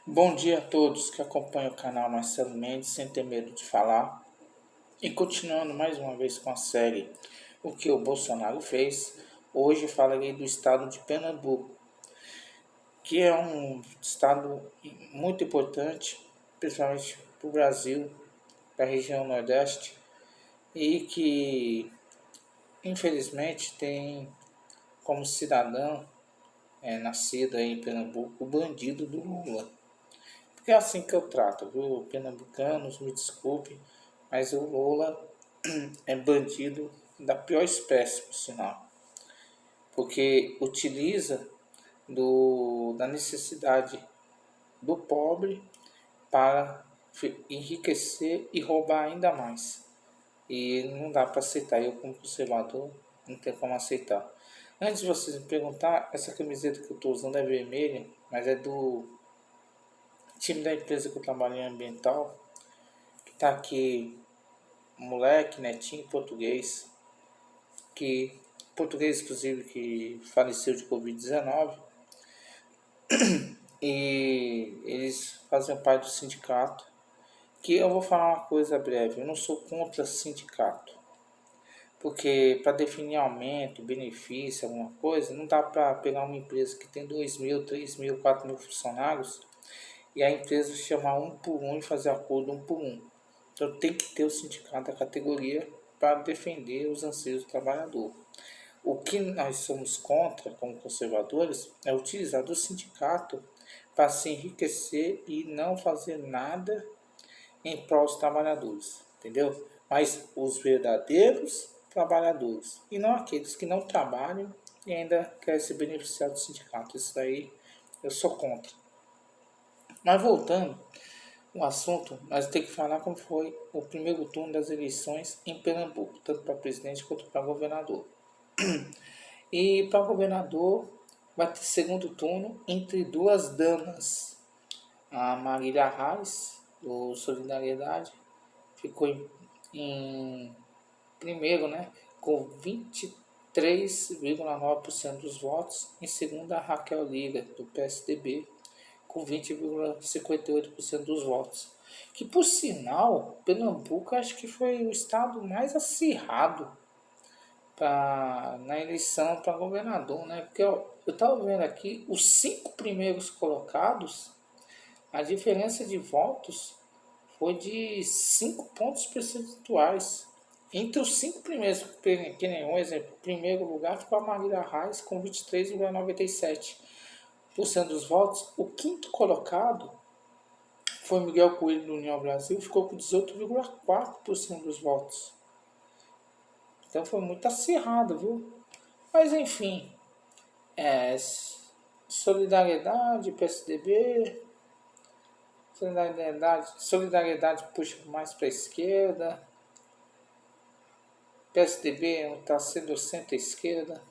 Bom dia a todos que acompanham o canal Marcelo Mendes sem ter medo de falar. E continuando mais uma vez com a série O que o Bolsonaro fez, hoje falarei do estado de Pernambuco, que é um estado muito importante, principalmente para o Brasil, para a região Nordeste, e que infelizmente tem como cidadão nascido aí em Pernambuco o bandido do Lula. Porque é assim que eu trato, viu? Pernambucanos, me desculpe, mas o Lula é bandido da pior espécie, por sinal. Porque utiliza da necessidade do pobre para enriquecer e roubar ainda mais. E não dá para aceitar. Eu, como conservador, não tenho como aceitar. Antes de vocês me perguntar, essa camiseta que eu estou usando é vermelha, mas é do time da empresa que eu trabalho em ambiental, que está aqui um moleque, netinho, português inclusive, que faleceu de Covid-19, e eles fazem parte do sindicato, que eu vou falar uma coisa breve, eu não sou contra sindicato, porque para definir aumento, benefício, alguma coisa, não dá para pegar uma empresa que tem 2.000, 3.000, 4.000 funcionários, e a empresa chamar um por um e fazer acordo um por um. Então tem que ter o sindicato da categoria para defender os anseios do trabalhador. O que nós somos contra, como conservadores, é utilizar do sindicato para se enriquecer e não fazer nada em prol dos trabalhadores, entendeu? Mas os verdadeiros trabalhadores e não aqueles que não trabalham e ainda querem se beneficiar do sindicato. Isso aí eu sou contra. Mas voltando ao assunto, nós temos que falar como foi o primeiro turno das eleições em Pernambuco, tanto para presidente quanto para governador. E para governador vai ter segundo turno entre duas damas. A Marília Reis, do Solidariedade, ficou em primeiro, né, com 23,9% dos votos. Em segundo, a Raquel Lira, do PSDB, com 20,58% dos votos. Que, por sinal, Pernambuco acho que foi o estado mais acirrado na eleição para governador, né? Porque eu estava vendo aqui, os 5 primeiros colocados, a diferença de votos foi de 5 pontos percentuais. Entre os 5 primeiros, que nem um exemplo, primeiro lugar ficou a Marília Reis com 23,97% dos votos. O quinto colocado foi Miguel Coelho do União Brasil, ficou com 18,4% dos votos. Então foi muito acirrado, viu? Mas enfim, Solidariedade, PSDB, Solidariedade puxa mais para a esquerda, PSDB está sendo centro-esquerda.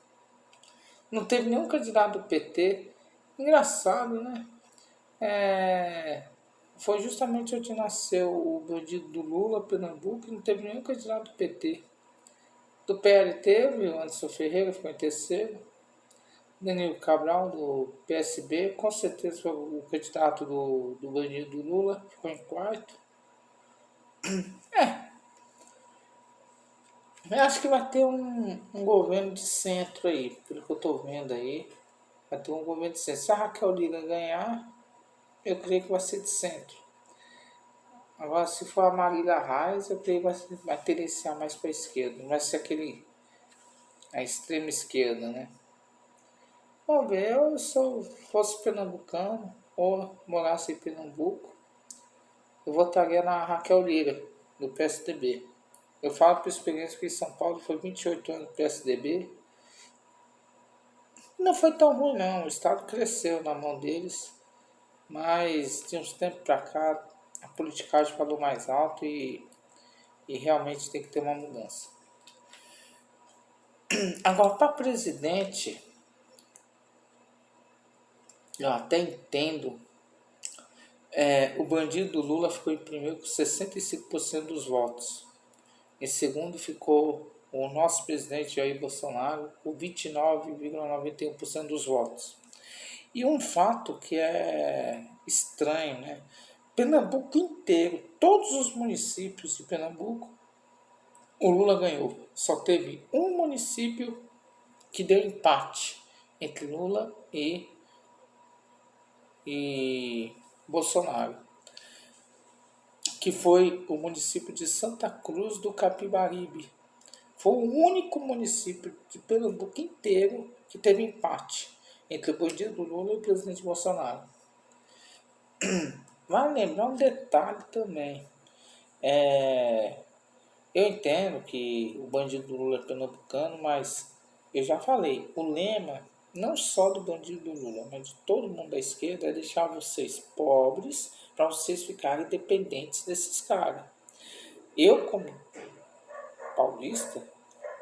Não teve nenhum candidato do PT. Engraçado, né? Foi justamente onde nasceu o bandido do Lula, Pernambuco, e não teve nenhum candidato do PT. Do PL teve, o Anderson Ferreira ficou em terceiro. Danilo Cabral, do PSB, com certeza foi o candidato do bandido do Lula, ficou em quarto. Eu acho que vai ter um governo de centro aí, pelo que eu estou vendo aí. Vai ter um governo de centro. Se a Raquel Lira ganhar, eu creio que vai ser de centro. Agora, se for a Marília Reis, eu creio que vai tendenciar mais para a esquerda. Não vai ser a extrema esquerda, né? Vamos ver, eu se eu fosse pernambucano ou morasse em Pernambuco, eu votaria na Raquel Lira, do PSDB. Eu falo por experiência que em São Paulo foi 28 anos do PSDB. Não foi tão ruim não, o Estado cresceu na mão deles, mas de uns tempos para cá a politicagem falou mais alto e realmente tem que ter uma mudança. Agora, para presidente, eu até entendo. O bandido do Lula ficou em primeiro com 65% dos votos. Em segundo ficou o nosso presidente Jair Bolsonaro com 29,91% dos votos. E um fato que é estranho, né? Pernambuco inteiro, todos os municípios de Pernambuco, o Lula ganhou. Só teve um município que deu empate entre Lula e Bolsonaro, que foi o município de Santa Cruz do Capibaribe. Foi o único município de Pernambuco inteiro que teve empate entre o bandido Lula e o presidente Bolsonaro. Vale lembrar um detalhe também. Eu entendo que o bandido Lula é pernambucano, mas eu já falei, o lema não só do bandido Lula, mas de todo mundo da esquerda é deixar vocês pobres para vocês ficarem dependentes desses caras. Eu, como paulista,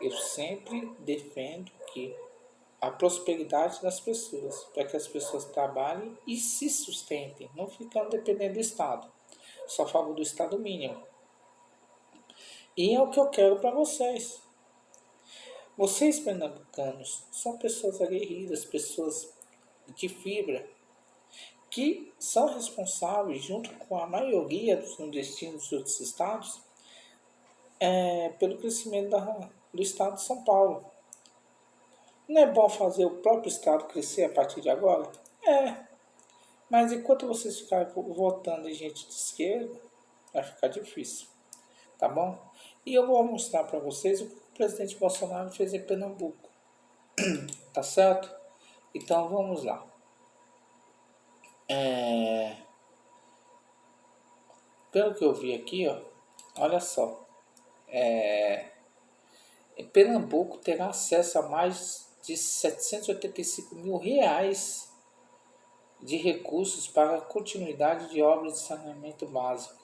eu sempre defendo que a prosperidade das pessoas, para que as pessoas trabalhem e se sustentem, não ficando dependendo do Estado. Só falo do Estado mínimo. E é o que eu quero para vocês. Vocês, pernambucanos, são pessoas aguerridas, pessoas de fibra, que são responsáveis, junto com a maioria dos nordestinos dos outros estados, pelo crescimento do estado de São Paulo. Não é bom fazer o próprio estado crescer a partir de agora? É, mas enquanto vocês ficarem votando em gente de esquerda, vai ficar difícil, tá bom? E eu vou mostrar para vocês o que o presidente Bolsonaro fez em Pernambuco, tá certo? Então vamos lá. Pelo que eu vi aqui, ó, olha só, Pernambuco terá acesso a mais de 785 mil reais de recursos para a continuidade de obras de saneamento básico.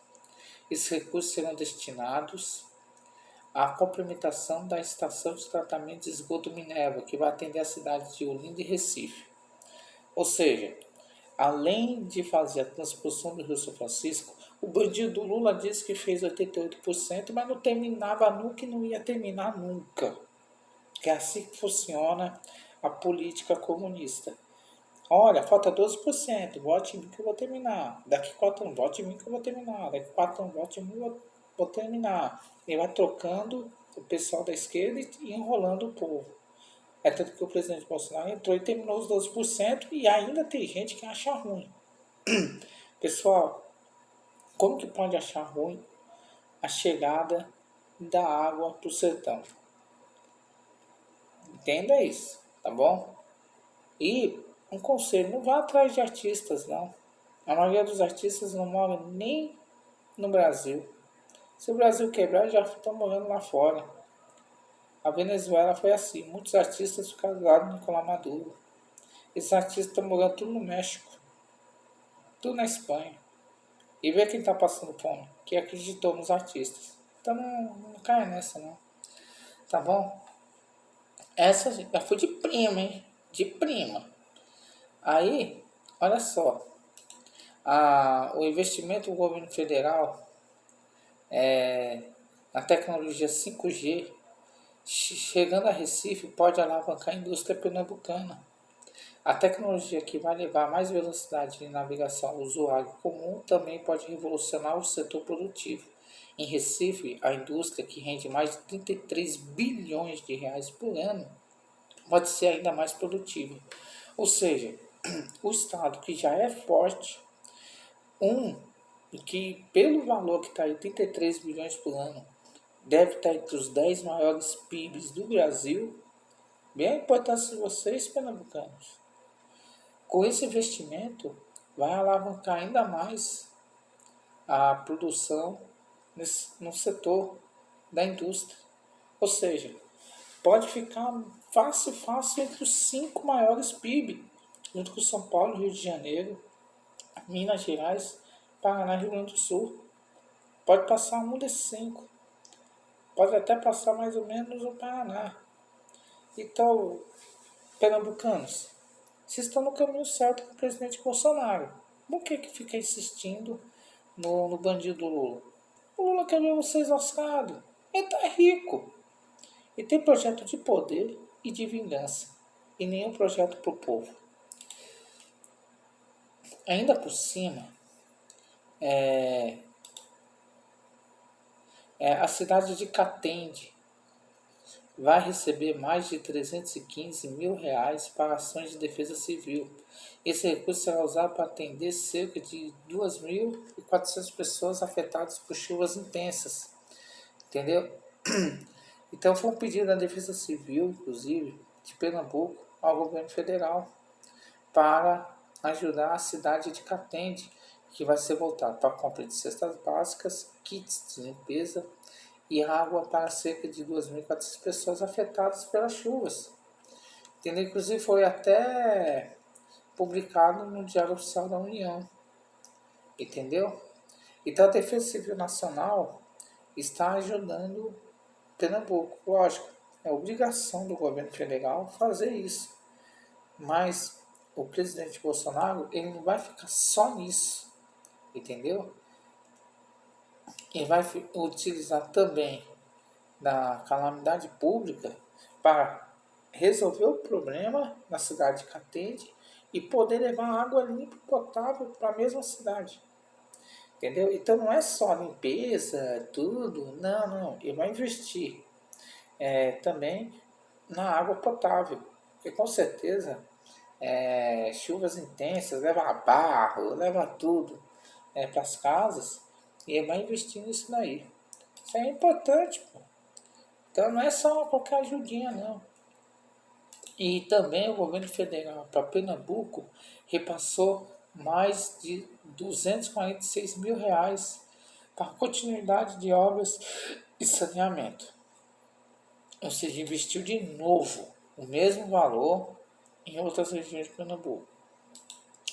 Esses recursos serão destinados à complementação da estação de tratamento de esgoto Minerva, que vai atender as cidades de Olinda e Recife. Ou seja, além de fazer a transposição do Rio São Francisco, o bandido Lula disse que fez 88%, mas não terminava nunca e não ia terminar nunca. Que é assim que funciona a política comunista. Olha, falta 12%, vote em mim que eu vou terminar. Daqui 4 anos, vote em mim que eu vou terminar. Daqui 4 anos, vote em mim que eu vou terminar. Ele vai trocando o pessoal da esquerda e enrolando o povo. É tanto que o presidente Bolsonaro entrou e terminou os 12% e ainda tem gente que acha ruim. Pessoal, como que pode achar ruim a chegada da água para o sertão? Entenda isso, tá bom? E um conselho, não vá atrás de artistas, não. A maioria dos artistas não mora nem no Brasil. Se o Brasil quebrar, já estão morando lá fora. A Venezuela foi assim. Muitos artistas ficaram lá no Nicolás Maduro. Esses artistas estão morando tudo no México. Tudo na Espanha. E vê quem está passando fome. Que acreditou nos artistas. Então não cai nessa, não. Tá bom? Essa já foi de prima, hein? De prima. Aí, olha só. O investimento do governo federal na tecnologia 5G, chegando a Recife, pode alavancar a indústria pernambucana. A tecnologia que vai levar mais velocidade de navegação ao usuário comum também pode revolucionar o setor produtivo. Em Recife, a indústria, que rende mais de 33 bilhões de reais por ano, pode ser ainda mais produtiva. Ou seja, o Estado, que já é forte, que pelo valor que está aí, 33 bilhões por ano, deve estar entre os 10 maiores PIBs do Brasil, bem a importância de vocês, pernambucanos. Com esse investimento, vai alavancar ainda mais a produção no setor da indústria. Ou seja, pode ficar fácil entre os 5 maiores PIB, junto com São Paulo, Rio de Janeiro, Minas Gerais, Paraná e Rio Grande do Sul. Pode passar um desses 5. Pode até passar mais ou menos o Paraná. Então, pernambucanos, vocês estão no caminho certo com o presidente Bolsonaro. Por que fica insistindo no bandido Lula? O Lula quer ver vocês lascados. Ele tá rico. E tem projeto de poder e de vingança. E nenhum projeto pro povo. Ainda por cima, a cidade de Catende vai receber mais de 315 mil reais para ações de defesa civil. Esse recurso será usado para atender cerca de 2.400 pessoas afetadas por chuvas intensas. Entendeu? Então foi um pedido da Defesa Civil, inclusive, de Pernambuco ao governo federal para ajudar a cidade de Catende, que vai ser voltado para a compra de cestas básicas, kits de limpeza e água para cerca de 2.400 pessoas afetadas pelas chuvas. Entendeu? Inclusive foi até publicado no Diário Oficial da União. Entendeu? Então a Defesa Civil Nacional está ajudando Pernambuco. Lógico, é obrigação do governo federal fazer isso. Mas o presidente Bolsonaro, ele não vai ficar só nisso. Entendeu? Ele vai utilizar também da calamidade pública para resolver o problema na cidade de Catende e poder levar água limpa e potável para a mesma cidade. Entendeu? Então não é só limpeza, tudo, não. Ele vai investir também na água potável. Porque com certeza chuvas intensas leva barro, leva tudo para as casas e ele vai investir nisso daí. Isso é importante, pô. Então não é só qualquer ajudinha, não. E também o governo federal para Pernambuco repassou mais de 246 mil reais para continuidade de obras e saneamento. Ou seja, investiu de novo o mesmo valor em outras regiões de Pernambuco.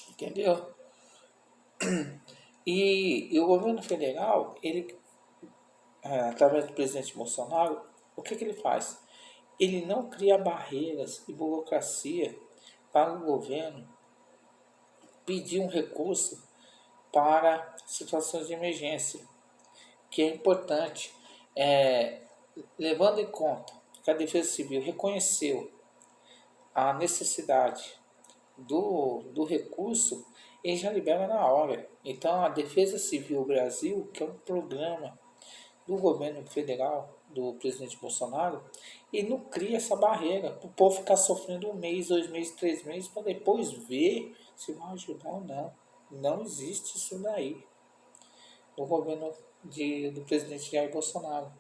Entendeu? E o governo federal, ele, através do presidente Bolsonaro, o que ele faz? Ele não cria barreiras e burocracia para o governo pedir um recurso para situações de emergência, que é importante, levando em conta que a Defesa Civil reconheceu a necessidade do recurso, ele já libera na hora. Então a Defesa Civil Brasil, que é um programa do governo federal, do presidente Bolsonaro, ele não cria essa barreira para o povo ficar sofrendo 1 mês, 2 meses, 3 meses, para depois ver se vai ajudar ou não. Não existe isso daí no governo do presidente Jair Bolsonaro.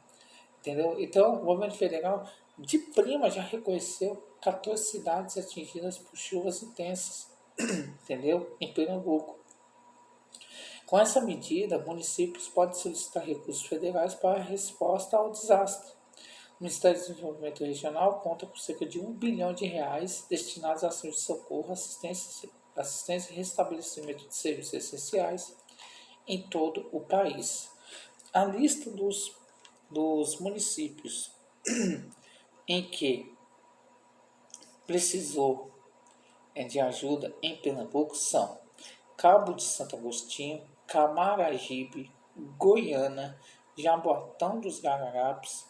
Entendeu? Então, o governo federal, de prima, já reconheceu 14 cidades atingidas por chuvas intensas, entendeu? Em Pernambuco. Com essa medida, municípios podem solicitar recursos federais para a resposta ao desastre. O Ministério do Desenvolvimento Regional conta com cerca de R$ 1 bilhão destinados a ações de socorro, assistência e restabelecimento de serviços essenciais em todo o país. A lista dos municípios em que precisou de ajuda em Pernambuco são Cabo de Santo Agostinho, Camaragibe, Goiânia, Jaboatão dos Guararapes,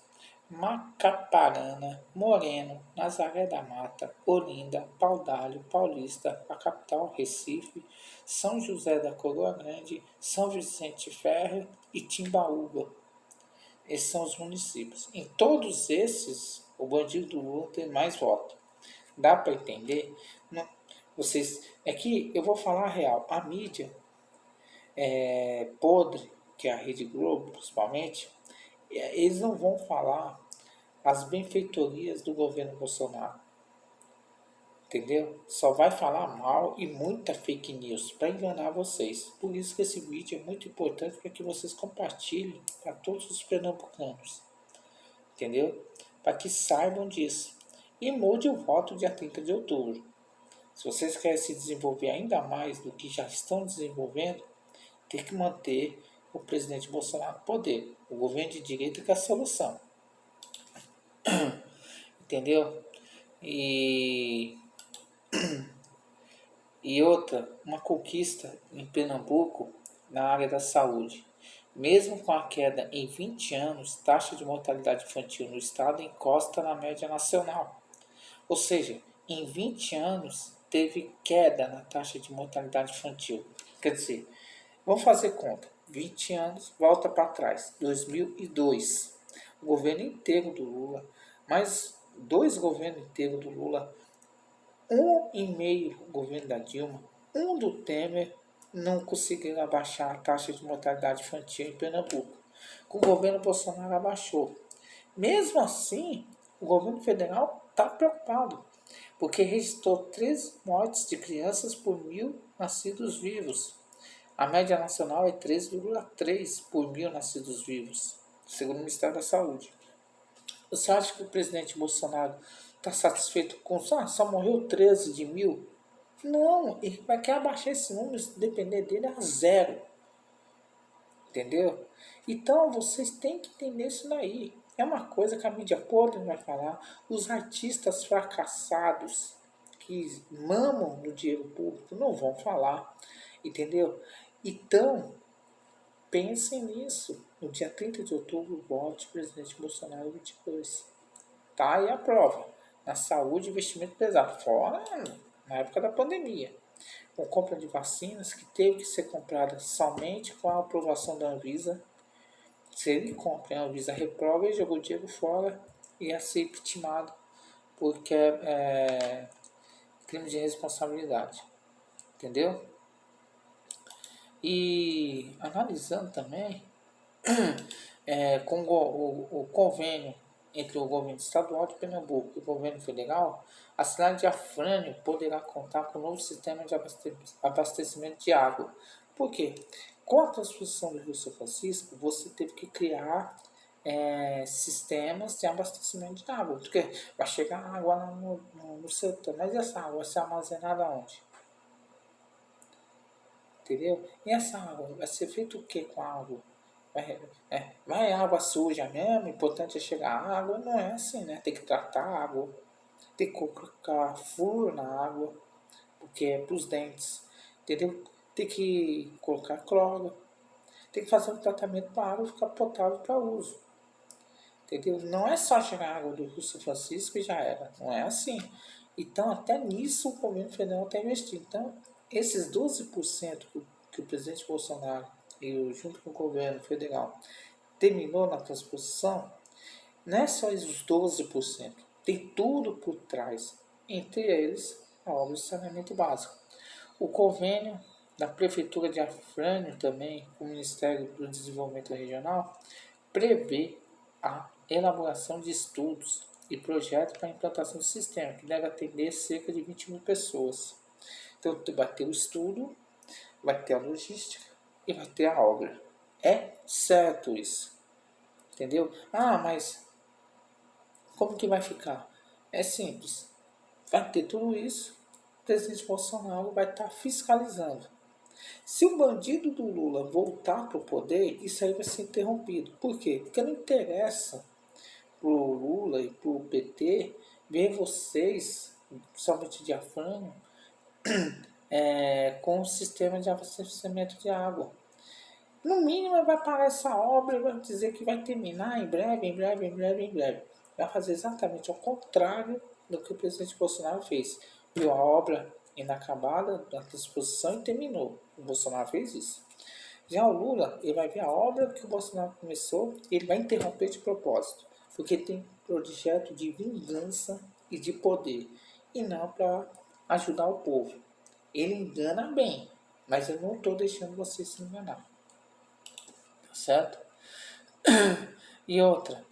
Macaparana, Moreno, Nazaré da Mata, Olinda, Paudalho, Paulista, a capital Recife, São José da Coroa Grande, São Vicente Ferro e Timbaúba. Esses são os municípios. Em todos esses, o bandido do Lula tem mais voto. Dá para entender? Não, vocês, é que eu vou falar a real. A mídia podre, que é a Rede Globo, principalmente, eles não vão falar as benfeitorias do governo Bolsonaro. Entendeu? Só vai falar mal e muita fake news para enganar vocês. Por isso que esse vídeo é muito importante para que vocês compartilhem para todos os pernambucanos. Entendeu? Para que saibam disso. E mude o voto dia 30 de outubro. Se vocês querem se desenvolver ainda mais do que já estão desenvolvendo, tem que manter o presidente Bolsonaro no poder. O governo de direita que é a solução. Entendeu? E outra, uma conquista em Pernambuco na área da saúde. Mesmo com a queda em 20 anos, taxa de mortalidade infantil no estado encosta na média nacional. Ou seja, em 20 anos teve queda na taxa de mortalidade infantil. Quer dizer, vamos fazer conta. 20 anos, volta para trás. 2002. O governo inteiro do Lula, mais 2 governos inteiros do Lula, 1,5 governo da Dilma, do Temer, não conseguiram abaixar a taxa de mortalidade infantil em Pernambuco. Com o governo Bolsonaro abaixou. Mesmo assim, o governo federal está preocupado, porque registrou 13 mortes de crianças por 1.000 nascidos vivos. A média nacional é 3,3 por 1.000 nascidos vivos, segundo o Ministério da Saúde. Você acha que o presidente Bolsonaro está satisfeito com só morreu 13 de 1.000? Não, ele vai querer abaixar esse número, se depender dele, a 0. Entendeu? Então vocês têm que entender isso daí. É uma coisa que a mídia podre vai falar. Os artistas fracassados que mamam no dinheiro público não vão falar. Entendeu? Então, pensem nisso. No dia 30 de outubro, vote presidente Bolsonaro 22. Tá aí a prova. Na saúde, investimento pesado. Fora na época da pandemia. Com compra de vacinas que teve que ser comprada somente com a aprovação da Anvisa. Se ele compra, a Anvisa reprova e jogou o dinheiro fora e ia ser vitimado porque é crime de responsabilidade. Entendeu? E analisando também com o convênio entre o governo estadual de Pernambuco e o governo federal, a cidade de Afrânio poderá contar com um novo sistema de abastecimento de água. Por quê? Com a transposição do Rio São Francisco, você teve que criar sistemas de abastecimento de água. Porque vai chegar água lá no setor, mas essa água vai ser armazenada onde? Entendeu? E essa água vai ser feito o que com a água? Vai água suja mesmo, o importante é chegar a água. Não é assim, né? Tem que tratar a água, tem que colocar flúor na água, porque é para os dentes, entendeu? Tem que colocar cloro, tem que fazer um tratamento para a água ficar potável para uso, entendeu? Não é só chegar a água do Rio São Francisco e já era, não é assim. Então, até nisso o governo federal está investindo. Então, esses 12% que o presidente Bolsonaro e junto com o governo federal terminou na transposição, não é só os 12%, tem tudo por trás, entre eles a obra de saneamento básico. O convênio da Prefeitura de Afrânio também, com o Ministério do Desenvolvimento Regional, prevê a elaboração de estudos e projetos para a implantação do sistema, que deve atender cerca de 20 mil pessoas. Então, vai ter o estudo, vai ter a logística e vai ter a obra. É certo isso. Entendeu? Mas como que vai ficar? É simples. Vai ter tudo isso, o presidente Bolsonaro vai estar fiscalizando. Se o bandido do Lula voltar para o poder, isso aí vai ser interrompido. Por quê? Porque não interessa para o Lula e para o PT ver vocês, somente de Afrânio, com o sistema de abastecimento de água. No mínimo vai parar essa obra e vai dizer que vai terminar em breve, em breve, em breve, em breve. Vai fazer exatamente ao contrário do que o presidente Bolsonaro fez. Viu a obra inacabada da transposição e terminou. O Bolsonaro fez isso. Já o Lula, ele vai ver a obra que o Bolsonaro começou e ele vai interromper de propósito. Porque tem projeto de vingança e de poder. E não para ajudar o povo. Ele engana bem, mas eu não estou deixando você se enganar. Certo? E outra,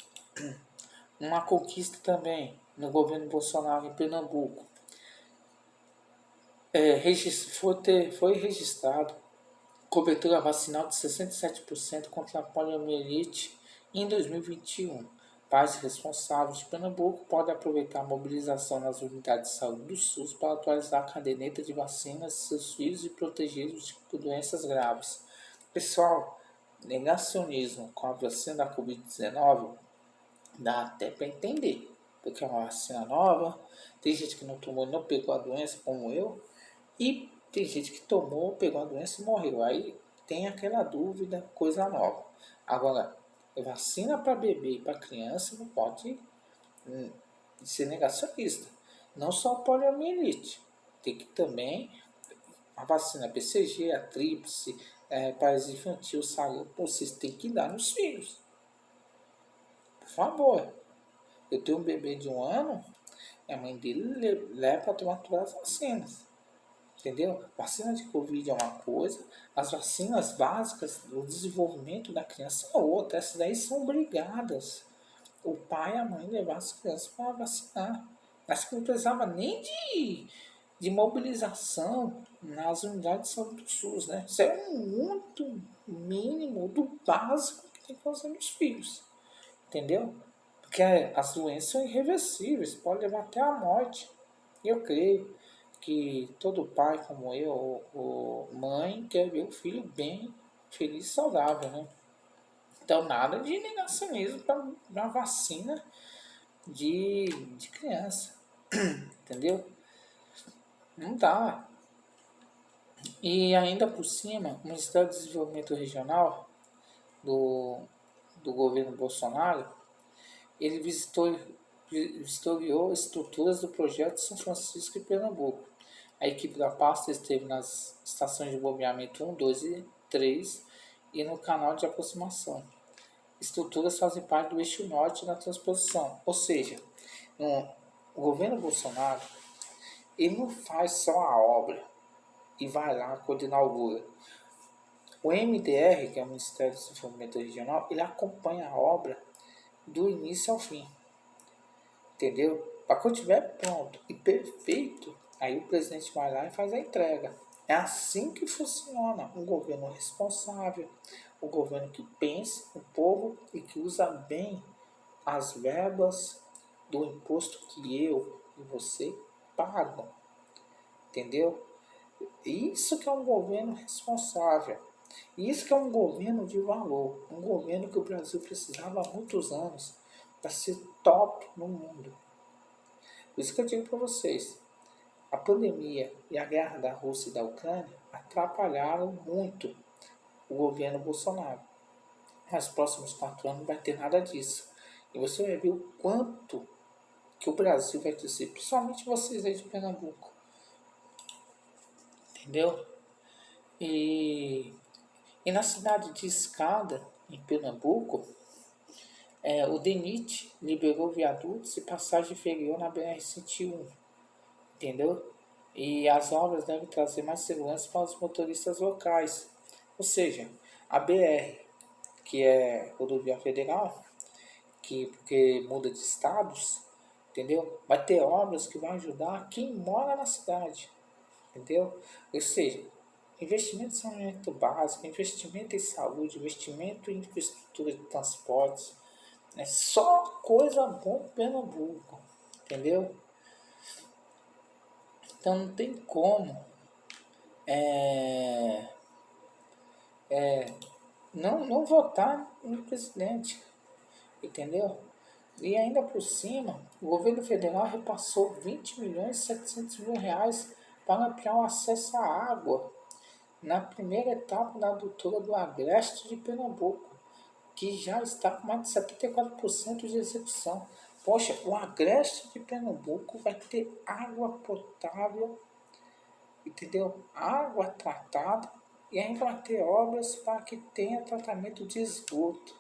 uma conquista também no governo Bolsonaro em Pernambuco. Foi registrado cobertura vacinal de 67% contra a poliomielite em 2021. Pais responsáveis de Pernambuco podem aproveitar a mobilização nas unidades de saúde do SUS para atualizar a caderneta de vacinas de seus filhos e protegê-los de doenças graves. Pessoal, negacionismo com a vacina da Covid-19 dá até para entender, porque é uma vacina nova, tem gente que não tomou e não pegou a doença, como eu, e tem gente que tomou, pegou a doença e morreu. Aí tem aquela dúvida, coisa nova. Agora, vacina para bebê e para criança não pode ser negacionista. Não só poliomielite. tem que também a vacina BCG, a tríplice, paralisia infantil, sarampo, vocês têm que dar nos filhos. Por favor. Eu tenho um bebê de 1 ano, a mãe dele leva para tomar todas as vacinas. Entendeu? Vacina de Covid é uma coisa, as vacinas básicas do desenvolvimento da criança é outra. Essas daí são obrigadas. O pai e a mãe levar as crianças para vacinar. Acho que não precisava nem de mobilização nas unidades de saúde do SUS, né? Isso é um muito mínimo do básico que tem que fazer nos filhos. Entendeu? Porque as doenças são irreversíveis, pode levar até a morte. E eu creio que todo pai como eu, ou mãe, quer ver o filho bem, feliz e saudável, né? Então nada de negacionismo para vacina de criança, entendeu? Não dá. E ainda por cima, o Ministério do Desenvolvimento Regional do governo Bolsonaro, ele vistoriou estruturas do projeto São Francisco e Pernambuco. A equipe da pasta esteve nas estações de bombeamento 1, 2 e 3 e no canal de aproximação. Estruturas fazem parte do eixo norte na transposição, ou seja, o governo Bolsonaro ele não faz só a obra e vai lá quando inaugura. O MDR, que é o Ministério do Desenvolvimento Regional, ele acompanha a obra do início ao fim. Entendeu? Para quando estiver pronto e perfeito, aí o presidente vai lá e faz a entrega. É assim que funciona um governo responsável, um governo que pensa no povo e que usa bem as verbas do imposto que eu e você pagam. Entendeu? Isso que é um governo responsável. Isso que é um governo de valor. Um governo que o Brasil precisava há muitos anos para ser top no mundo. Por isso que eu digo para vocês, a pandemia e a guerra da Rússia e da Ucrânia atrapalharam muito o governo Bolsonaro. Nos próximos 4 anos não vai ter nada disso. E você vai ver o quanto que o Brasil vai crescer, principalmente vocês aí de Pernambuco. Entendeu? E na cidade de Escada, em Pernambuco, o DENIT liberou viadutos e passagem inferior na BR-101. Entendeu? E as obras devem trazer mais segurança para os motoristas locais. Ou seja, a BR, que é rodovia federal, porque muda de estados, entendeu? Vai ter obras que vão ajudar quem mora na cidade, entendeu? Ou seja, investimento em saneamento básico, investimento em saúde, investimento em infraestrutura de transportes, é só coisa boa em Pernambuco, entendeu? Então não tem como não votar no presidente, entendeu? E ainda por cima, o governo federal repassou 20 milhões e 700 mil reais para ampliar o acesso à água na primeira etapa da adutora do Agreste de Pernambuco, que já está com mais de 74% de execução. Poxa, o Agreste de Pernambuco vai ter água potável, entendeu? Água tratada e ainda vai ter obras para que tenha tratamento de esgoto.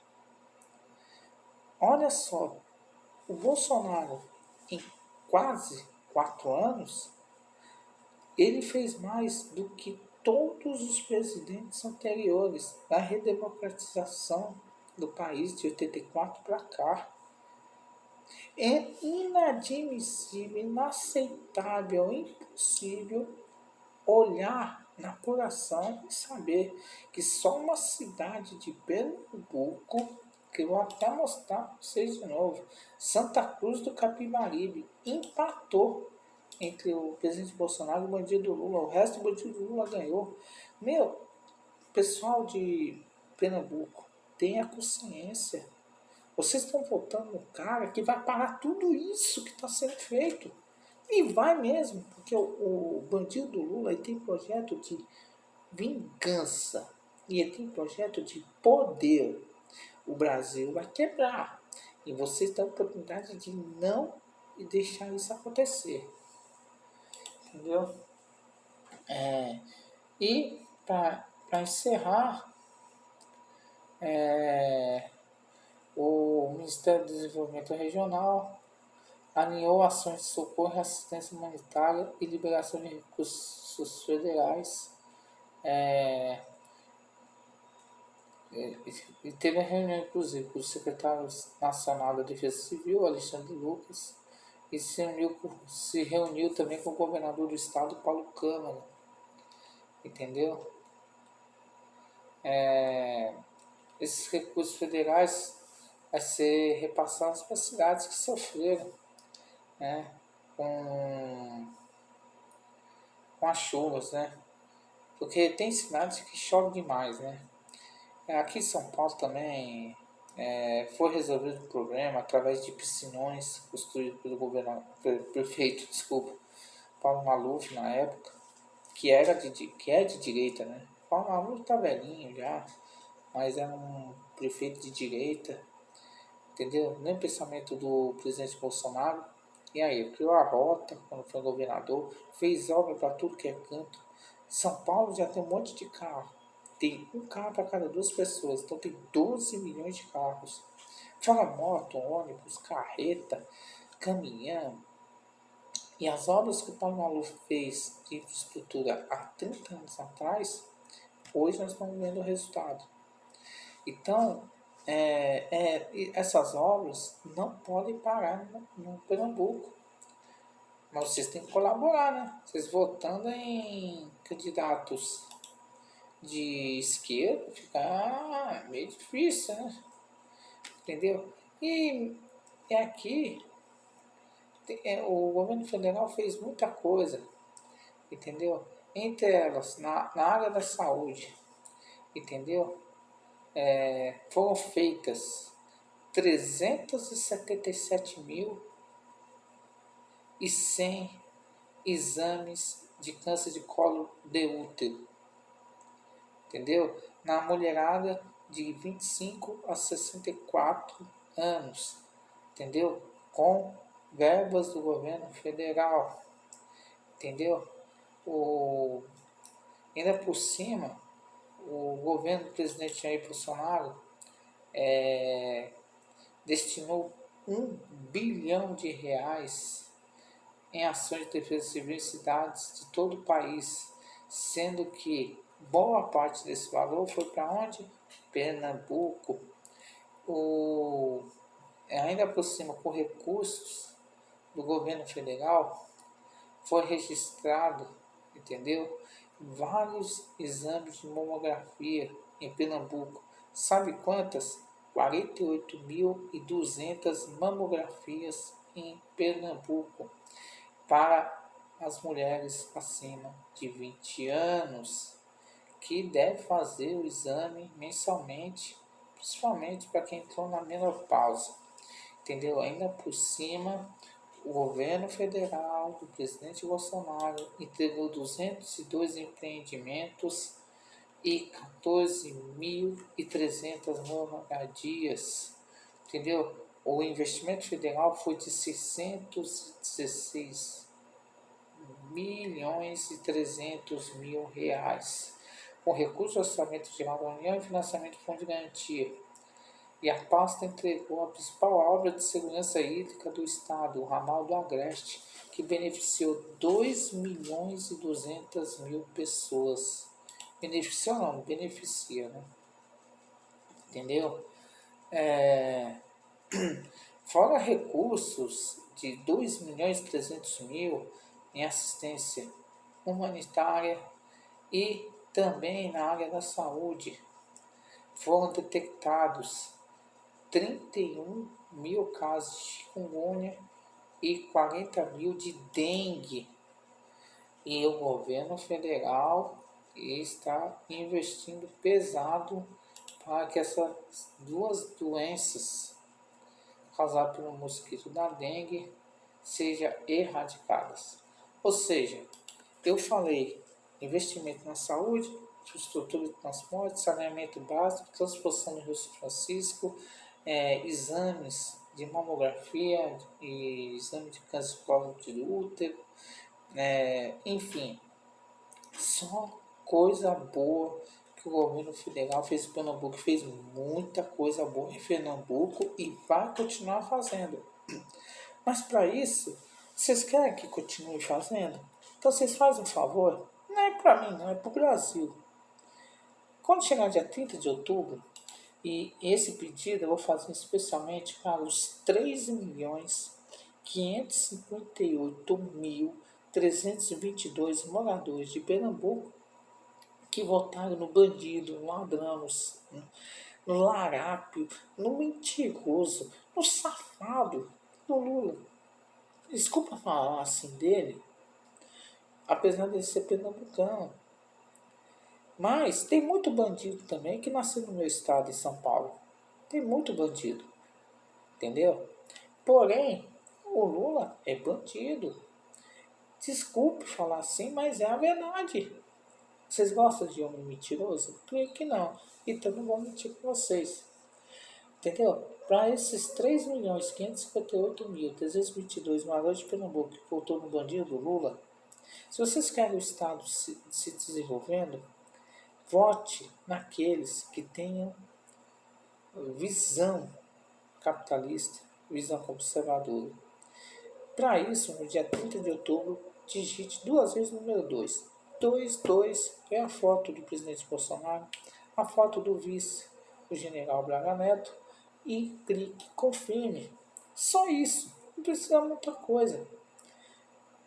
Olha só, o Bolsonaro, em quase 4 anos, ele fez mais do que todos os presidentes anteriores na redemocratização do país de 84 para cá. É inadmissível, inaceitável, impossível olhar na apuração e saber que só uma cidade de Pernambuco, que eu vou até mostrar para vocês de novo, Santa Cruz do Capibaribe, empatou entre o presidente Bolsonaro e o bandido Lula. O resto do bandido Lula ganhou. Meu, pessoal de Pernambuco, tenha consciência. Vocês estão votando no cara que vai parar tudo isso que está sendo feito. E vai mesmo, porque o bandido Lula ele tem projeto de vingança e ele tem projeto de poder. O Brasil vai quebrar. E vocês têm a oportunidade de não deixar isso acontecer. Entendeu? E para encerrar, o Ministério do Desenvolvimento Regional alinhou ações de socorro e assistência humanitária e liberação de recursos federais. E teve a reunião, inclusive, com o secretário nacional da Defesa Civil, Alexandre Lucas, e se reuniu também com o governador do estado, Paulo Câmara. Entendeu? Esses recursos federais vai ser repassados para cidades que sofreram, né, com as chuvas, né? Porque tem cidades que chove demais, né? Aqui em São Paulo também foi resolvido o problema através de piscinões construídos pelo prefeito, desculpa, Paulo Maluf na época, que é de direita, né? Paulo Maluf tá velhinho já, mas é um prefeito de direita, entendeu? Nem o pensamento do presidente Bolsonaro. E aí, criou a rota quando foi governador, fez obra para tudo que é canto. São Paulo já tem um monte de carro. Tem um carro para cada 2 pessoas, então tem 12 milhões de carros. Fora moto, ônibus, carreta, caminhão. E as obras que o Paulo Maluf fez de infraestrutura há 30 anos atrás, hoje nós estamos vendo o resultado. Então, essas obras não podem parar no Pernambuco. Mas vocês têm que colaborar, né? Vocês votando em candidatos de esquerda fica meio difícil, né? Entendeu? E aqui o governo federal fez muita coisa, entendeu? Entre elas, na área da saúde, entendeu? Foram feitas 377.100 exames de câncer de colo de útero, entendeu? Na mulherada de 25 a 64 anos, entendeu? Com verbas do governo federal, entendeu? Ainda por cima, o governo do presidente Jair Bolsonaro destinou R$ 1 bilhão em ações de defesa civil em cidades de todo o país, sendo que boa parte desse valor foi para onde? Pernambuco. Ainda por cima, com recursos do governo federal, foi registrado, entendeu? Vários exames de mamografia em Pernambuco. Sabe quantas? 48.200 mamografias em Pernambuco para as mulheres acima de 20 anos, que deve fazer o exame mensalmente, principalmente para quem entrou na menopausa. Entendeu? Ainda por cima, o governo federal do presidente Bolsonaro entregou 202 empreendimentos e 14.300 moradias. Entendeu? O investimento federal foi de 616 milhões e 300 mil reais, com recurso do Orçamento Geral da União e financiamento do Fundo de Garantia. E a pasta entregou a principal obra de segurança hídrica do Estado, o ramal do Agreste, que beneficiou 2.200.000 pessoas. Beneficiou não, beneficia, né? Entendeu? Fora recursos de 2.300.000 em assistência humanitária e também na área da saúde. Foram detectados 31.000 casos de chikungunya e 40.000 de dengue. E o governo federal está investindo pesado para que essas duas doenças causadas pelo mosquito da dengue sejam erradicadas. Ou seja, eu falei investimento na saúde, infraestrutura de transporte, saneamento básico, transposição do Rio São Francisco, exames de mamografia e exame de câncer de colo de útero, enfim, Só coisa boa que o governo federal fez em Pernambuco. Fez muita coisa boa em Pernambuco e vai continuar fazendo. Mas para isso, vocês querem que continue fazendo? Então vocês fazem um favor? Não é para mim, não, é para o Brasil. Quando chegar dia 30 de outubro, e esse pedido eu vou fazer especialmente para os 3.558.322 moradores de Pernambuco que votaram no bandido, no ladrão, no larápio, no mentiroso, no safado, no Lula. Desculpa falar assim dele, apesar de ele ser pernambucano. Mas tem muito bandido também que nasceu no meu estado, em São Paulo. Tem muito bandido, entendeu? Porém, o Lula é bandido. Desculpe falar assim, mas é a verdade. Vocês gostam de homem mentiroso? Creio que não. Então não vou mentir com vocês. Entendeu? Para esses 3.558.322 moradores de Pernambuco que votou no bandido Lula, se vocês querem o Estado se desenvolvendo, vote naqueles que tenham visão capitalista, visão conservadora. Para isso, no dia 30 de outubro, digite duas vezes o número 2. 22 é a foto do presidente Bolsonaro, a foto do vice, o general Braga Neto, e clique confirme. Só isso, não precisa muita coisa.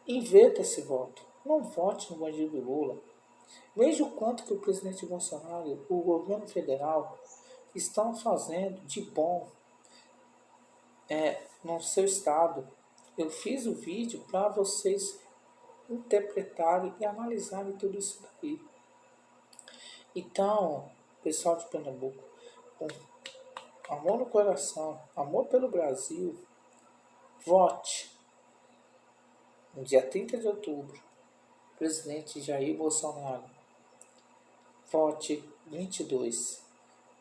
Inverta esse voto. Não vote no bandido Lula. Veja o quanto que o presidente Bolsonaro, o governo federal, estão fazendo de bom no seu estado. Eu fiz o vídeo para vocês interpretarem e analisarem tudo isso daí. Então, pessoal de Pernambuco, com amor no coração, amor pelo Brasil, vote no dia 30 de outubro, presidente Jair Bolsonaro. Vote 22,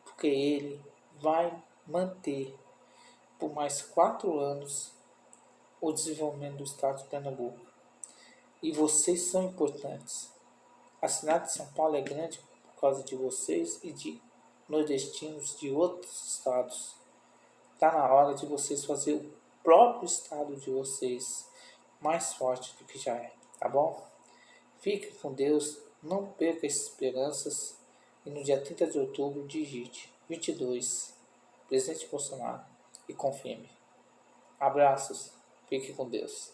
porque ele vai manter por mais 4 anos o desenvolvimento do estado de Pernambuco. E vocês são importantes. A cidade de São Paulo é grande por causa de vocês e de nordestinos de outros estados. Está na hora de vocês fazer o próprio estado de vocês mais forte do que já é, tá bom? Fique com Deus, não perca as esperanças e no dia 30 de outubro digite 22, presidente Bolsonaro, e confirme. Abraços, fique com Deus.